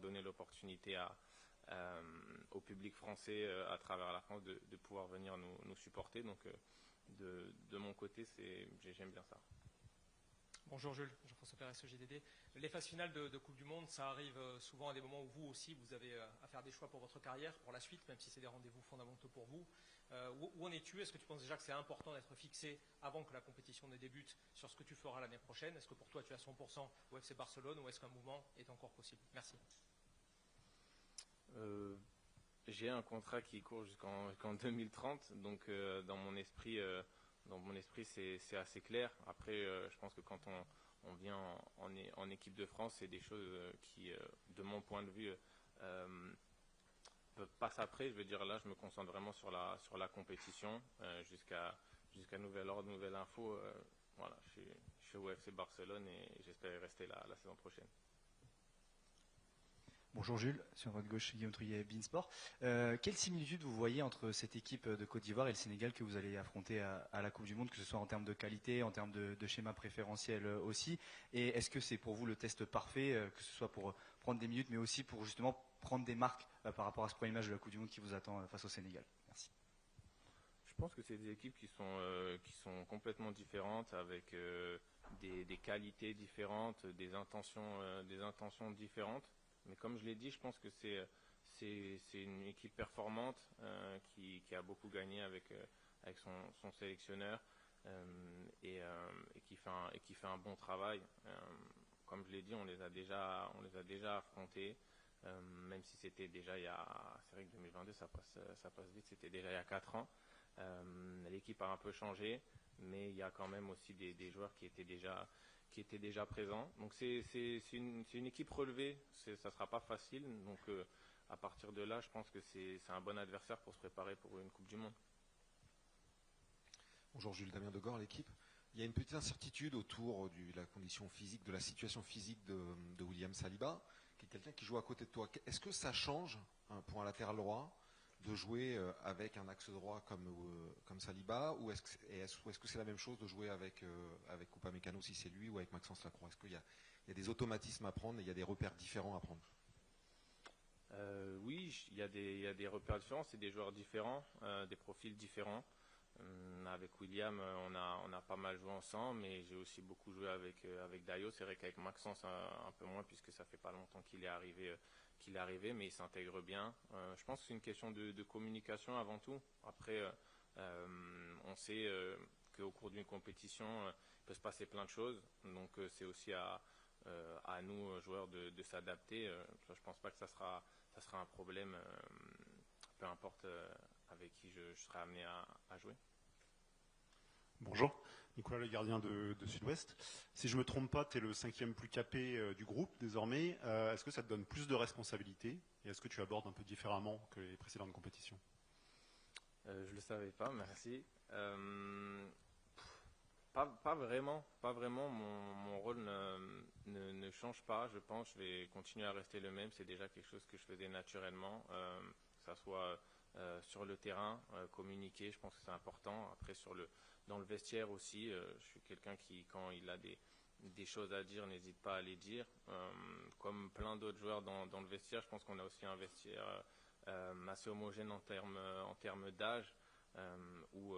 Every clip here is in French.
donné l'opportunité au public français à travers la France de pouvoir venir nous supporter. Donc de mon côté, j'aime bien ça. Bonjour Jules, Jean-François Pérez, JDD. Les phases finales de Coupe du Monde, ça arrive souvent à des moments où vous aussi, vous avez à faire des choix pour votre carrière, pour la suite, même si c'est des rendez-vous fondamentaux pour vous. Où en es-tu? Est-ce que tu penses déjà que c'est important d'être fixé avant que la compétition ne débute sur ce que tu feras l'année prochaine? Est-ce que pour toi tu es à 100% au FC Barcelone ou est-ce qu'un mouvement est encore possible? Merci. J'ai un contrat qui court jusqu'en 2030, donc dans mon esprit, c'est assez clair. Après, je pense que quand on vient en équipe de France, c'est des choses qui, de mon point de vue, passent après. Je veux dire, là, je me concentre vraiment sur la compétition jusqu'à nouvel ordre, nouvelle info. Voilà, je suis au FC Barcelone et j'espère y rester la saison prochaine. Bonjour Jules, sur votre gauche Guillaume Trouillet, Beansport. Quelle similitude vous voyez entre cette équipe de Côte d'Ivoire et le Sénégal que vous allez affronter à la Coupe du Monde, que ce soit en termes de qualité, en termes de schéma préférentiel aussi? Et est-ce que c'est pour vous le test parfait, que ce soit pour prendre des minutes, mais aussi pour justement prendre des marques par rapport à ce premier match de la Coupe du Monde qui vous attend face au Sénégal? Merci. Je pense que c'est des équipes qui sont complètement différentes, avec des qualités différentes, des intentions différentes. Mais comme je l'ai dit, je pense que c'est une équipe performante qui a beaucoup gagné avec son sélectionneur et qui fait un bon travail. Comme je l'ai dit, on les a déjà affrontés, même si c'était déjà c'est vrai que 2022 ça passe vite, c'était déjà il y a 4 ans. L'équipe a un peu changé, mais il y a quand même aussi des joueurs qui étaient déjà présents. Donc c'est une équipe relevée, ça ne sera pas facile. Donc à partir de là, je pense que c'est un bon adversaire pour se préparer pour une Coupe du Monde. Bonjour Jules, Damien Degor, l'équipe. Il y a une petite incertitude autour de la condition physique, de la situation physique de William Saliba, qui est quelqu'un qui joue à côté de toi. Est-ce que ça change pour un latéral droit de jouer avec un axe droit comme Saliba, ou est-ce que c'est la même chose de jouer avec Upamecano si c'est lui, ou avec Maxence Lacroix? Est-ce qu'il y a des automatismes à prendre et il y a des repères différents à prendre? Oui, il y a des repères différents, c'est des joueurs différents, des profils différents. Avec William, on a pas mal joué ensemble, mais j'ai aussi beaucoup joué avec Dayo. C'est vrai qu'avec Maxence un peu moins, puisque ça fait pas longtemps qu'il est arrivé, mais il s'intègre bien. Je pense que c'est une question de communication avant tout. Après, on sait qu'au cours d'une compétition, il peut se passer plein de choses. Donc c'est aussi à nous, joueurs, de s'adapter. Je pense pas que ça sera un problème, peu importe avec qui je serai amené à jouer. Bonjour, Nicolas le gardien de Sud-Ouest. Si je ne me trompe pas, tu es le 5e plus capé du groupe désormais. Est-ce que ça te donne plus de responsabilités et est-ce que tu abordes un peu différemment que les précédentes compétitions? Je ne le savais pas, merci. Pas vraiment. Mon rôle ne change pas. Je pense que je vais continuer à rester le même. C'est déjà quelque chose que je faisais naturellement, que ça soit sur le terrain, communiquer. Je pense que c'est important. Après, dans le vestiaire aussi, je suis quelqu'un qui, quand il a des choses à dire, n'hésite pas à les dire. Comme plein d'autres joueurs dans le vestiaire, je pense qu'on a aussi un vestiaire assez homogène en termes d'âge. Où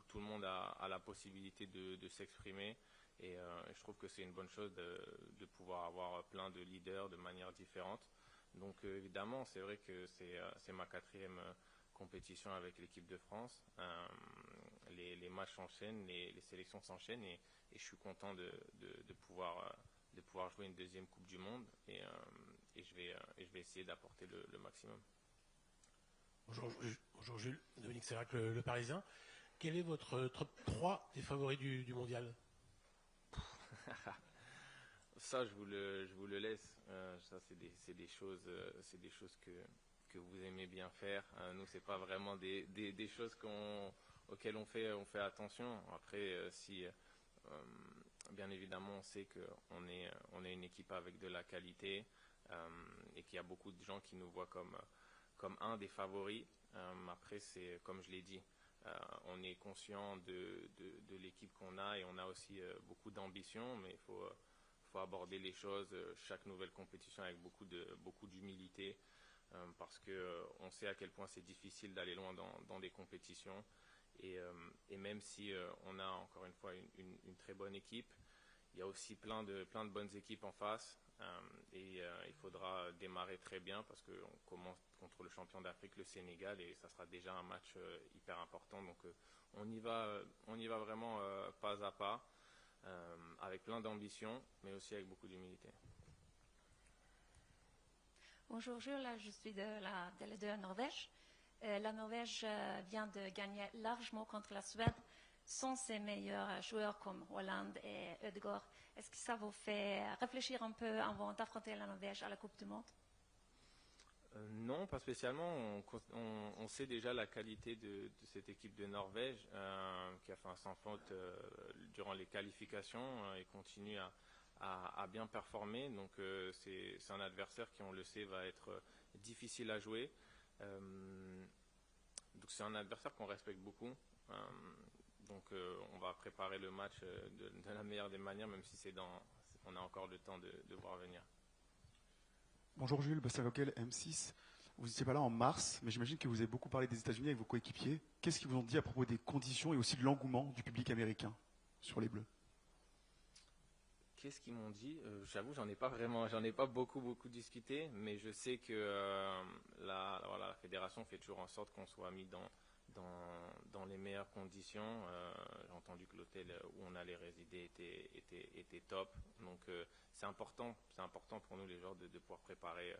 tout le monde a la possibilité de s'exprimer et je trouve que c'est une bonne chose de pouvoir avoir plein de leaders de manière différente. Donc évidemment, c'est vrai que c'est ma 4e compétition avec l'équipe de France. Les matchs s'enchaînent, les sélections s'enchaînent et je suis content de pouvoir jouer une 2e Coupe du Monde et je vais essayer d'apporter le maximum. Bonjour Jules, Dominique Sérac, le Parisien. Quel est votre top 3 des favoris du mondial? Ça, je vous le laisse. Ça, c'est des choses que vous aimez bien faire. Nous, c'est pas vraiment des choses auxquelles on fait attention. Après, si bien évidemment on sait qu'on est une équipe avec de la qualité et qu'il y a beaucoup de gens qui nous voient comme un des favoris. Après, c'est comme je l'ai dit, on est conscient de l'équipe qu'on a et on a aussi beaucoup d'ambition, mais il faut faut aborder les choses, chaque nouvelle compétition avec beaucoup d'humilité, parce que on sait à quel point c'est difficile d'aller loin dans des compétitions. Et même si on a encore une fois une très bonne équipe, il y a aussi plein de bonnes équipes en face. Il faudra démarrer très bien parce qu'on commence contre le champion d'Afrique, le Sénégal, et ça sera déjà un match hyper important. Donc on y va vraiment pas à pas, avec plein d'ambition, mais aussi avec beaucoup d'humilité. Bonjour Jules, je suis de Norvège. La Norvège vient de gagner largement contre la Suède sans ses meilleurs joueurs comme Haaland et Ødegaard. Est-ce que ça vous fait réfléchir un peu avant d'affronter la Norvège à la Coupe du Monde? Non, pas spécialement. On sait déjà la qualité de cette équipe de Norvège, qui a fait un sans faute durant les qualifications et continue à bien performer. Donc c'est un adversaire qui, on le sait, va être difficile à jouer. Donc c'est un adversaire qu'on respecte beaucoup. Donc on va préparer le match de la meilleure des manières, même si on a encore le temps de voir venir. Bonjour Jules, Bastien Coquel, M6. Vous n'étiez pas là en mars, mais j'imagine que vous avez beaucoup parlé des États-Unis avec vos coéquipiers. Qu'est-ce qu'ils vous ont dit à propos des conditions et aussi de l'engouement du public américain sur les Bleus? Qu'est-ce qu'ils m'ont dit? J'avoue, j'en ai pas beaucoup discuté, mais je sais que la fédération fait toujours en sorte qu'on soit mis dans les meilleures conditions. J'ai entendu que l'hôtel où on allait résider était top. Donc c'est important pour nous les joueurs de pouvoir préparer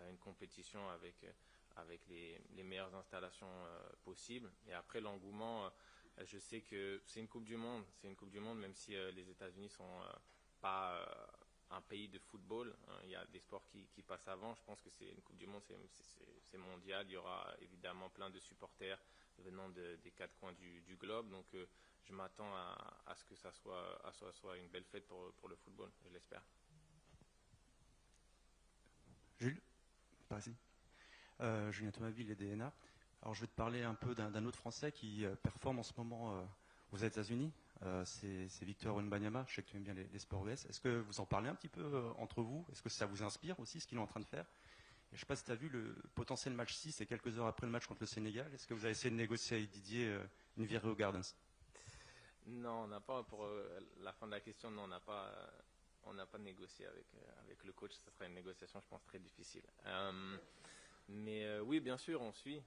une compétition avec les meilleures installations possibles. Et après l'engouement, je sais que c'est une Coupe du Monde. C'est une Coupe du Monde, même si les États-Unis sont pas un pays de football. Il y a des sports qui passent avant. Je pense que c'est une Coupe du Monde, c'est mondial. Il y aura évidemment plein de supporters venant des quatre coins du globe. Donc je m'attends à ce que ça soit une belle fête pour le football, je l'espère. Jules, par ici. Julien Thomasville et DNA. Alors je vais te parler un peu d'un autre Français qui performe en ce moment aux États-Unis. C'est Victor Wembanyama. Je sais que tu aimes bien les sports US. Est-ce que vous en parlez un petit peu entre vous? Est-ce que ça vous inspire aussi ce qu'il est en train de faire? Et je ne sais pas si tu as vu le potentiel match 6 et quelques heures après le match contre le Sénégal. Est-ce que vous avez essayé de négocier avec Didier une virée aux Gardens? Non, on n'a pas, pour la fin de la question, non, on n'a pas négocié avec le coach. Ça sera une négociation, je pense, très difficile. Mais oui, bien sûr, on suit.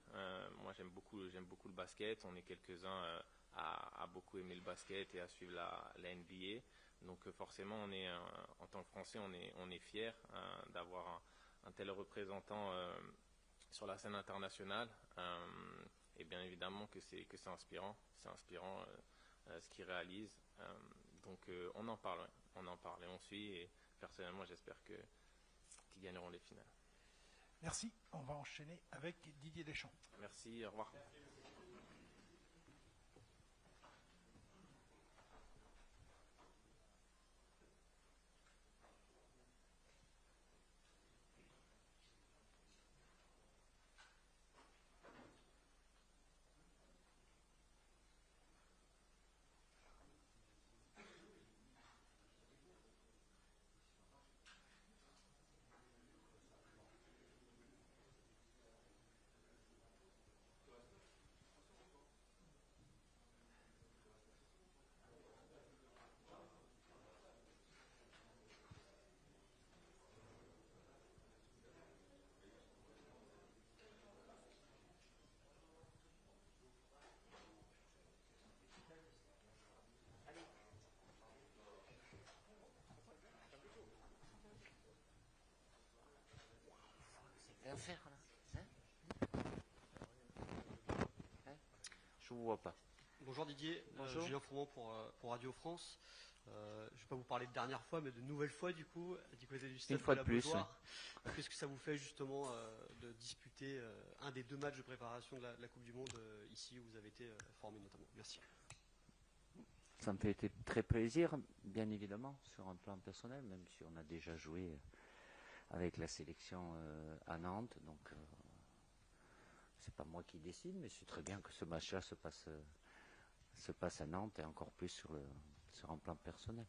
Moi, j'aime beaucoup le basket. On est quelques-uns à beaucoup aimer le basket et à suivre la NBA. Donc forcément, en tant que Français, on est fiers d'avoir un tel représentant sur la scène internationale. Et bien évidemment que c'est inspirant. C'est inspirant ce qu'il réalise. Donc on en parle, ouais. On en parle et on suit. Et personnellement, j'espère qu'ils gagneront les finales. Merci. On va enchaîner avec Didier Deschamps. Merci, au revoir. Faire là, je vous vois pas. Bonjour Didier, Bonjour. Julien Fourmont pour Radio France. Je ne vais pas vous parler de dernière fois, mais de nouvelle fois du côté du stade Une fois de la de plus. Beaujoire. Qu'est-ce que ça vous fait justement de disputer un des deux matchs de préparation de la Coupe du Monde ici où vous avez été formé notamment? Merci. Ça me fait très plaisir, bien évidemment, sur un plan personnel, même si on a déjà joué avec la sélection à Nantes. Donc c'est pas moi qui décide, mais c'est très bien que ce match-là se passe à Nantes et encore plus sur un plan personnel.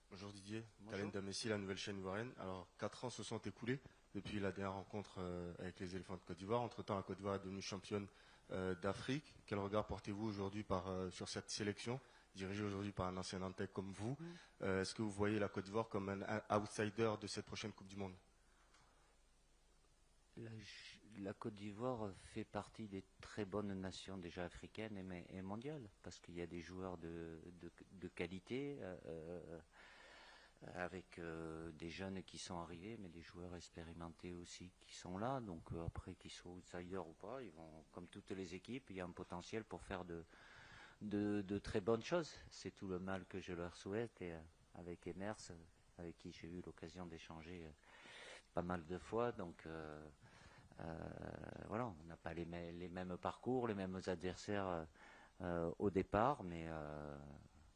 Bonjour Didier, Bonjour. Talen Damessi, la nouvelle chaîne ivoirienne. Alors 4 ans se sont écoulés depuis la dernière rencontre avec les éléphants de Côte d'Ivoire. Entre-temps, la Côte d'Ivoire est devenue championne d'Afrique. Quel regard portez-vous aujourd'hui sur cette sélection, dirigée aujourd'hui par un ancien Nantais comme vous? Est-ce que vous voyez la Côte d'Ivoire comme un outsider de cette prochaine Coupe du Monde? La Côte d'Ivoire fait partie des très bonnes nations déjà africaines et mondiales, parce qu'il y a des joueurs de qualité, avec des jeunes qui sont arrivés, mais des joueurs expérimentés aussi qui sont là. Donc après, qu'ils soient outsiders ou pas, ils vont, comme toutes les équipes, il y a un potentiel pour faire de très bonnes choses. C'est tout le mal que je leur souhaite. Et avec Emers, avec qui j'ai eu l'occasion d'échanger pas mal de fois, donc voilà, on n'a pas les mêmes parcours, les mêmes adversaires au départ, mais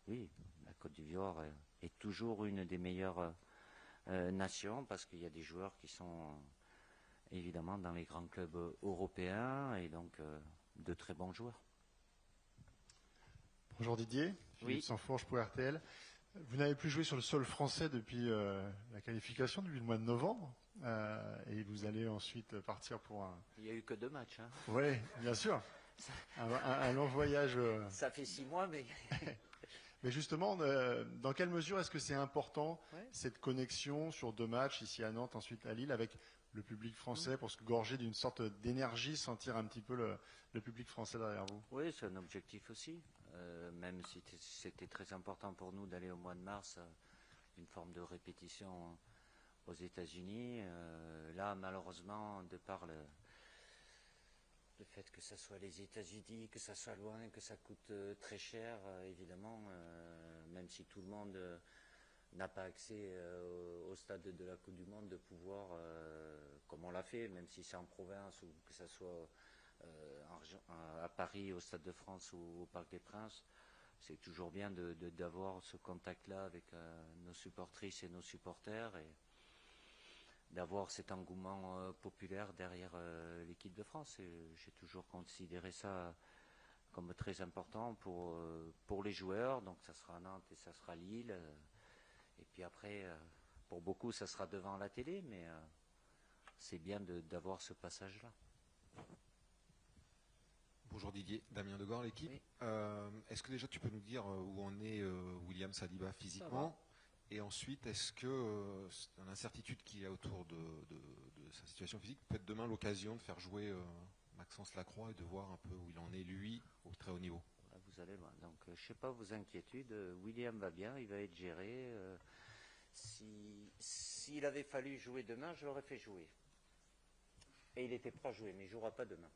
oui, la Côte d'Ivoire est toujours une des meilleures nations, parce qu'il y a des joueurs qui sont évidemment dans les grands clubs européens, et donc de très bons joueurs. Bonjour Didier, Philippe Sansfourche pour RTL. Vous n'avez plus joué sur le sol français depuis la qualification, depuis le mois de novembre, et vous allez ensuite partir pour un... Il n'y a eu que 2 matchs. Hein. Oui, bien sûr. Un long voyage. Ça fait 6 mois, mais... Mais justement, dans quelle mesure est-ce que c'est important, cette connexion sur 2 matchs, ici à Nantes, ensuite à Lille, avec le public français, pour se gorger d'une sorte d'énergie, sentir un petit peu le public français derrière vous? Oui, c'est un objectif aussi. Même si c'était très important pour nous d'aller au mois de mars, une forme de répétition aux États-Unis. Là, malheureusement, de par le fait que ça soit les États-Unis, que ça soit loin, que ça coûte très cher, évidemment, même si tout le monde n'a pas accès au stade de la Coupe du Monde, de pouvoir, comme on l'a fait, même si c'est en province, ou que ça soit à Paris, au Stade de France ou au Parc des Princes, c'est toujours bien d'avoir ce contact-là avec nos supportrices et nos supporters, et d'avoir cet engouement populaire derrière l'équipe de France. J'ai toujours considéré ça comme très important pour les joueurs. Donc ça sera Nantes et ça sera Lille. Et puis après, pour beaucoup, ça sera devant la télé, mais c'est bien d'avoir ce passage-là. Bonjour Didier, Damien Degore, l'équipe. Oui. Est-ce que déjà tu peux nous dire où en est William Saliba physiquement? Et ensuite, est-ce que l'incertitude qu'il y a autour de sa situation physique peut être demain l'occasion de faire jouer Maxence Lacroix et de voir un peu où il en est lui au très haut niveau? Vous allez loin. Donc je ne sais pas vos inquiétudes. William va bien, il va être géré. S'il avait fallu jouer demain, je l'aurais fait jouer. Et il était prêt à jouer, mais il ne jouera pas demain.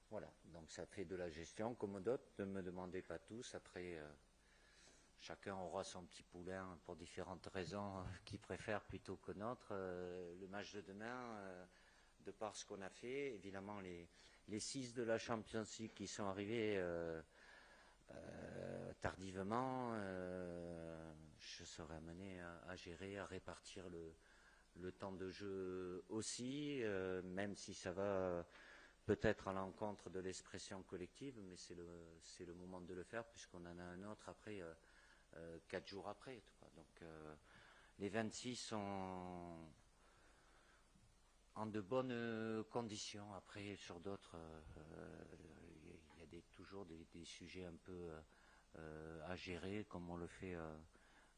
Voilà, donc ça fait de la gestion comme d'autres. Ne me demandez pas tous. Après, chacun aura son petit poulain pour différentes raisons qu'il préfère plutôt que notre. Le match de demain, de par ce qu'on a fait, évidemment les 6 de la Champions League qui sont arrivés tardivement, je serai amené à gérer, à répartir le temps de jeu aussi, même si ça va peut-être à l'encontre de l'expression collective, mais c'est le moment de le faire, puisqu'on en a un autre après, 4 jours après. Donc les 26 sont en de bonnes conditions. Après, sur d'autres, il y a toujours des sujets un peu à gérer, comme on le fait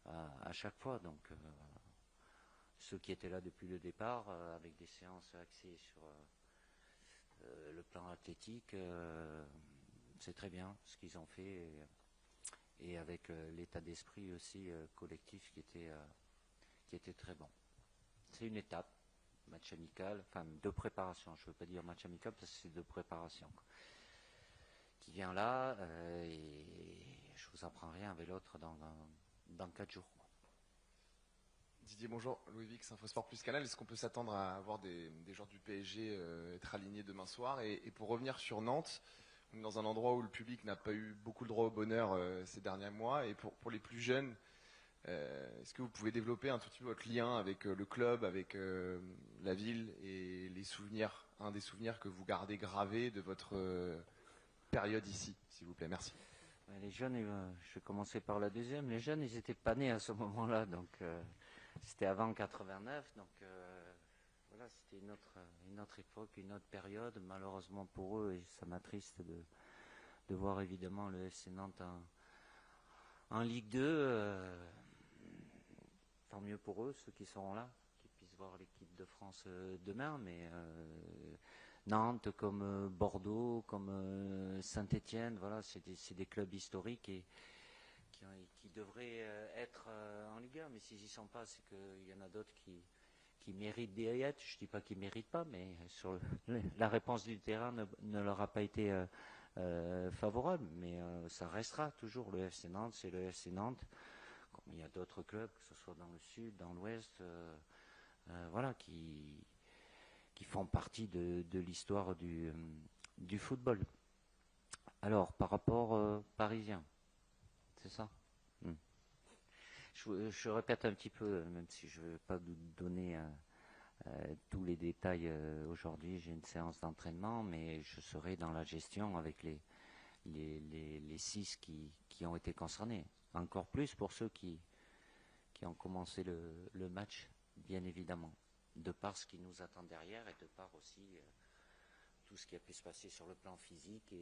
à chaque fois. Donc ceux qui étaient là depuis le départ, avec des séances axées sur le plan athlétique, c'est très bien ce qu'ils ont fait, et avec l'état d'esprit aussi collectif qui était très bon. C'est une étape, match amical, enfin de préparation, je ne veux pas dire match amical parce que c'est de préparation, qui vient là, et je vous apprends rien avec l'autre dans 4 jours. Didier, bonjour. Louis Vix, Infosport Plus Canal. Est-ce qu'on peut s'attendre à avoir des joueurs du PSG être alignés demain soir? Et pour revenir sur Nantes, on est dans un endroit où le public n'a pas eu beaucoup le droit au bonheur ces derniers mois. Et pour les plus jeunes, est-ce que vous pouvez développer un tout petit peu votre lien avec le club, avec la ville, et les souvenirs, un des souvenirs que vous gardez gravés de votre période ici, s'il vous plaît? Merci. Les jeunes, je vais commencer par la deuxième. Les jeunes, ils n'étaient pas nés à ce moment-là, donc c'était avant 89, donc voilà, c'était une autre époque, une autre période. Malheureusement pour eux, et ça m'attriste de voir évidemment le FC Nantes en Ligue 2. Tant mieux pour eux, ceux qui seront là, qui puissent voir l'équipe de France demain, mais Nantes, comme Bordeaux, comme Saint-Étienne, voilà, c'est des clubs historiques et qui devraient être en Ligue 1. Mais s'ils n'y sont pas, c'est qu'il y en a d'autres qui méritent d'y être. Je ne dis pas qu'ils ne méritent pas, mais sur la réponse du terrain ne leur a pas été favorable. Mais ça restera toujours le FC Nantes, c'est le FC Nantes. Comme il y a d'autres clubs, que ce soit dans le sud, dans l'ouest, voilà, qui font partie de l'histoire du football. Alors, par rapport parisien, c'est ça? Je répète un petit peu, même si je ne vais pas vous donner tous les détails aujourd'hui. J'ai une séance d'entraînement, mais je serai dans la gestion avec les 6 qui ont été concernés. Encore plus pour ceux qui ont commencé le match, bien évidemment, de par ce qui nous attend derrière et de par aussi tout ce qui a pu se passer sur le plan physique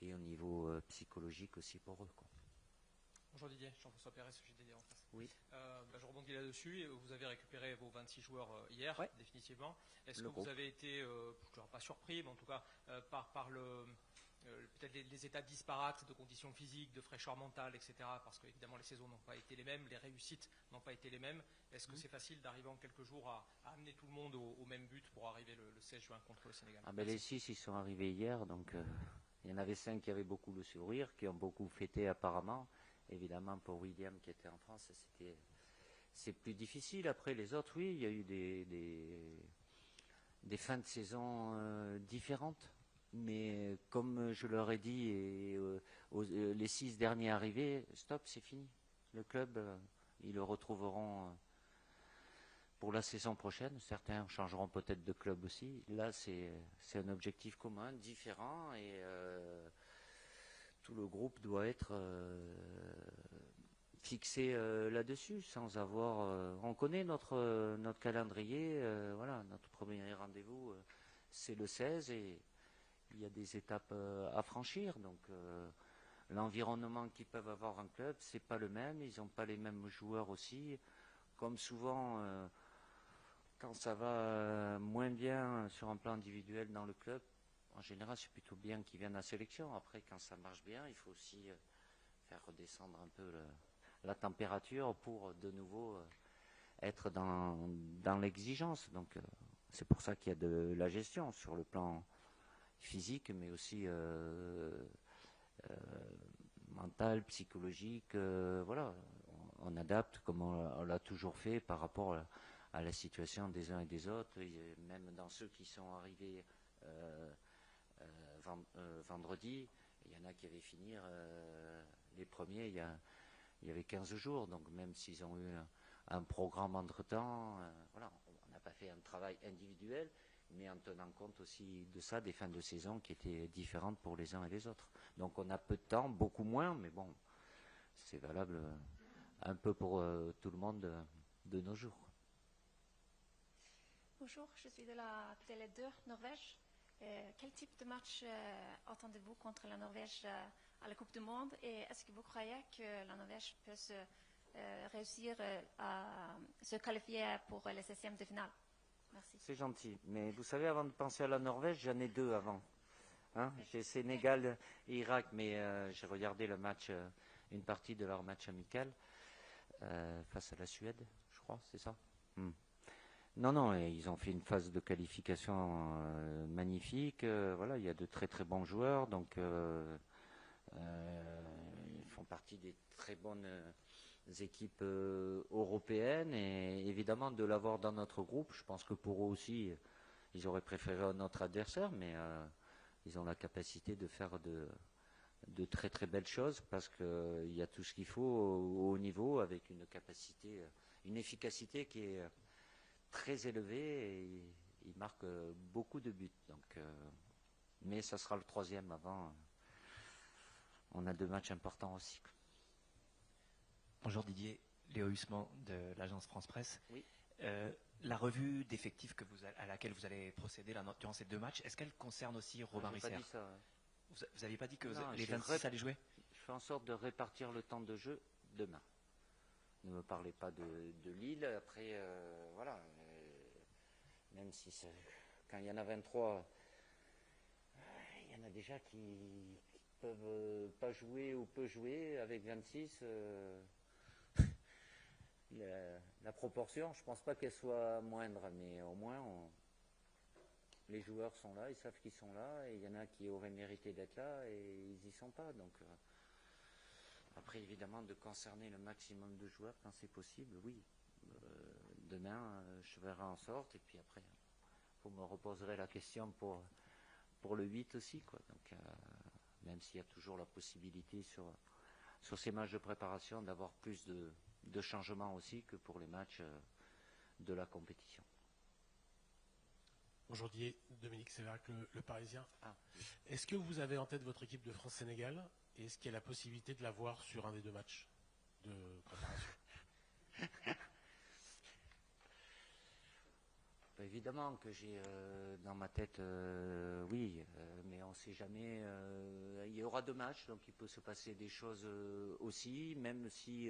et au niveau psychologique aussi pour eux, quoi. Bonjour Didier, Jean-François Perret, JDD en face. Oui. Je rebondis là-dessus. Vous avez récupéré vos 26 joueurs hier, ouais. définitivement. Est-ce que groupe. vous avez été, je ne dirais pas surpris, mais en tout cas par peut-être les états disparates de conditions physiques, de fraîcheur mentale, etc. Parce que évidemment les saisons n'ont pas été les mêmes, les réussites n'ont pas été les mêmes. Est-ce que c'est facile d'arriver en quelques jours à amener tout le monde au même but pour arriver le 16 juin contre le Sénégal? Les 6 ils sont arrivés hier, donc il y en avait 5 qui avaient beaucoup le sourire, qui ont beaucoup fêté apparemment. Évidemment pour William qui était en France, c'est plus difficile. Après les autres, oui, il y a eu des fins de saison différentes. Mais comme je leur ai dit, les 6 derniers arrivés, stop, c'est fini. Le club, ils le retrouveront pour la saison prochaine. Certains changeront peut-être de club aussi. Là, c'est un objectif commun, différent, et tout le groupe doit être fixé là-dessus, sans avoir... on connaît notre calendrier. Voilà, notre premier rendez-vous, c'est le 16, et il y a des étapes à franchir, donc l'environnement qu'ils peuvent avoir en club, c'est pas le même, ils n'ont pas les mêmes joueurs aussi. Comme souvent, quand ça va moins bien sur un plan individuel dans le club, en général, c'est plutôt bien qu'ils viennent à la sélection. Après, quand ça marche bien, il faut aussi faire redescendre un peu la température pour de nouveau être dans l'exigence. Donc, c'est pour ça qu'il y a de la gestion sur le plan physique, mais aussi mental, psychologique. Voilà, on adapte comme on l'a toujours fait par rapport à la situation des uns et des autres. Et même dans ceux qui sont arrivés vendredi, il y en a qui avaient fini les premiers il y avait 15 jours. Donc même s'ils ont eu un programme entre-temps, voilà, on n'a pas fait un travail individuel, mais en tenant compte aussi de ça, des fins de saison qui étaient différentes pour les uns et les autres. Donc on a peu de temps, beaucoup moins, mais bon, c'est valable un peu pour tout le monde de nos jours. Bonjour, je suis de la Télé 2 Norvège. Quel type de match attendez-vous contre la Norvège à la Coupe du Monde, et est-ce que vous croyez que la Norvège peut réussir à se qualifier pour les 16e de finale? Merci. C'est gentil, mais vous savez, avant de penser à la Norvège, j'en ai 2 avant. Hein, j'ai Sénégal et Irak, mais j'ai regardé le match, une partie de leur match amical face à la Suède, je crois, c'est ça. Non, ils ont fait une phase de qualification magnifique. Voilà, il y a de très très bons joueurs, donc ils font partie des très bonnes équipes européennes, et évidemment de l'avoir dans notre groupe, je pense que pour eux aussi, ils auraient préféré un autre adversaire, mais ils ont la capacité de faire de très très belles choses, parce qu'il y a tout ce qu'il faut au haut niveau, avec une capacité, une efficacité qui est très élevée, et ils marquent beaucoup de buts. Donc, mais ça sera le 3e on a 2 matchs importants aussi. Bonjour Didier, Léo Hussman de l'agence France Presse. Oui. La revue d'effectifs à laquelle vous allez procéder durant ces 2 matchs, est-ce qu'elle concerne aussi Robin J'ai Risser? pas dit ça. Vous n'aviez pas dit que Non, les 26 allaient jouer? Je fais en sorte de répartir le temps de jeu demain. Ne me parlez pas de Lille. Après, voilà. Même si quand il y en a 23, il y en a déjà qui peuvent pas jouer ou peu jouer. Avec 26, la proportion, je pense pas qu'elle soit moindre, mais au moins les joueurs sont là, ils savent qu'ils sont là, et il y en a qui auraient mérité d'être là et ils y sont pas. Donc après, évidemment, de concerner le maximum de joueurs quand c'est possible, oui. Demain, je verrai en sorte, et puis après, vous me reposerez la question pour le 8 aussi, quoi. Donc, même s'il y a toujours la possibilité sur ces matchs de préparation d'avoir plus de changements aussi que pour les matchs de la compétition. Aujourd'hui, Dominique Séverac, le Parisien. Ah. Est-ce que vous avez en tête votre équipe de France-Sénégal et est-ce qu'il y a la possibilité de la voir sur un des 2 matchs de préparation? Évidemment que j'ai dans ma tête, oui, mais on ne sait jamais. Il y aura 2 matchs, donc il peut se passer des choses aussi, même si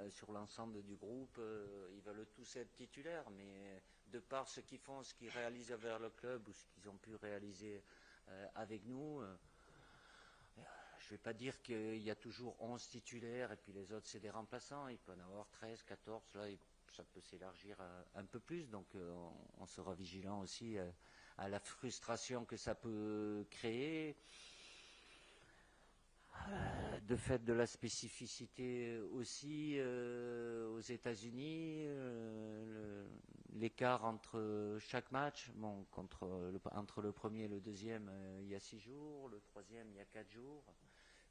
sur l'ensemble du groupe, ils veulent tous être titulaires, mais de par ce qu'ils font, ce qu'ils réalisent vers le club ou ce qu'ils ont pu réaliser avec nous, je ne vais pas dire qu'il y a toujours 11 titulaires et puis les autres c'est des remplaçants, il peut en avoir 13, 14, là ça peut s'élargir un peu plus, donc on sera vigilant aussi à la frustration que ça peut créer. De fait de la spécificité aussi aux États-Unis, l'écart entre chaque match, bon, entre le premier et le deuxième, il y a 6 jours, le troisième, il y a 4 jours,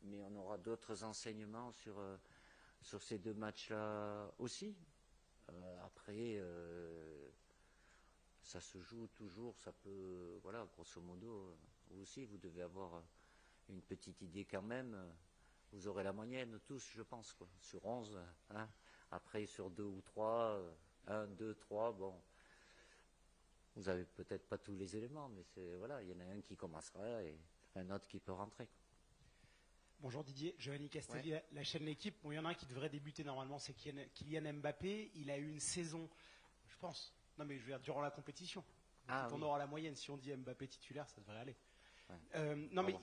mais on aura d'autres enseignements sur ces 2 matchs-là aussi. Après, ça se joue toujours, ça peut, voilà, grosso modo, vous aussi, vous devez avoir une petite idée quand même. Vous aurez la moyenne tous, je pense, quoi, sur 11. Hein. Après, sur 2 ou 3, 1, 2, 3, bon, vous n'avez peut-être pas tous les éléments, mais voilà, il y en a un qui commencera et un autre qui peut rentrer. Bonjour Didier, Giovanni Castelli, la chaîne L'équipe. Bon, il y en a un qui devrait débuter normalement, c'est Kylian Mbappé. Il a eu une saison, je pense, non mais je veux dire, durant la compétition. On aura la moyenne, si on dit Mbappé titulaire, ça devrait aller. Non mais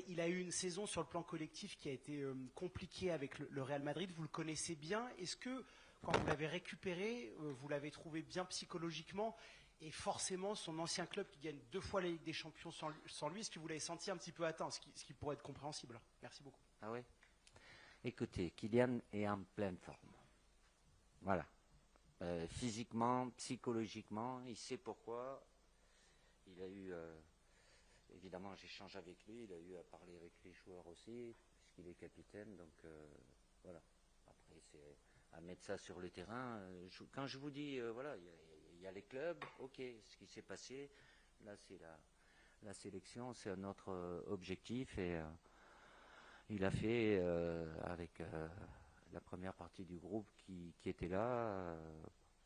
il a eu une saison sur le plan collectif qui a été compliquée avec le Real Madrid. Vous le connaissez bien. Est-ce que quand vous l'avez récupéré, vous l'avez trouvé bien psychologiquement? Et forcément, son ancien club qui gagne 2 fois la Ligue des Champions sans lui, est-ce que vous l'avez senti un petit peu atteint, ce qui pourrait être compréhensible? Merci beaucoup. Ah oui. Écoutez, Kylian est en pleine forme. Voilà. Physiquement, psychologiquement, il sait pourquoi. Il a eu, évidemment, j'échange avec lui, il a eu à parler avec les joueurs aussi, puisqu'il est capitaine, donc voilà. Après, c'est à mettre ça sur le terrain. Quand je vous dis, voilà, il y a les clubs, ok, ce qui s'est passé, là c'est la sélection, c'est un autre objectif et il a fait avec la première partie du groupe qui était là,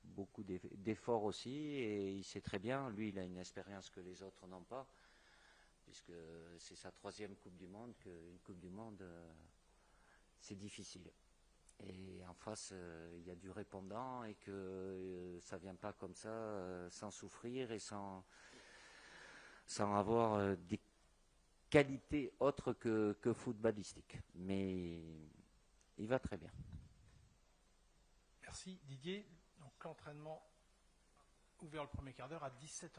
beaucoup d'efforts aussi et il sait très bien, lui il a une expérience que les autres n'ont pas, puisque c'est sa 3e Coupe du Monde, qu'une Coupe du Monde c'est difficile. Et en face, il y a du répondant et que ça ne vient pas comme ça, sans souffrir et sans avoir des qualités autres que footballistiques. Mais il va très bien. Merci Didier. Donc l'entraînement ouvert le premier quart d'heure à 17h30.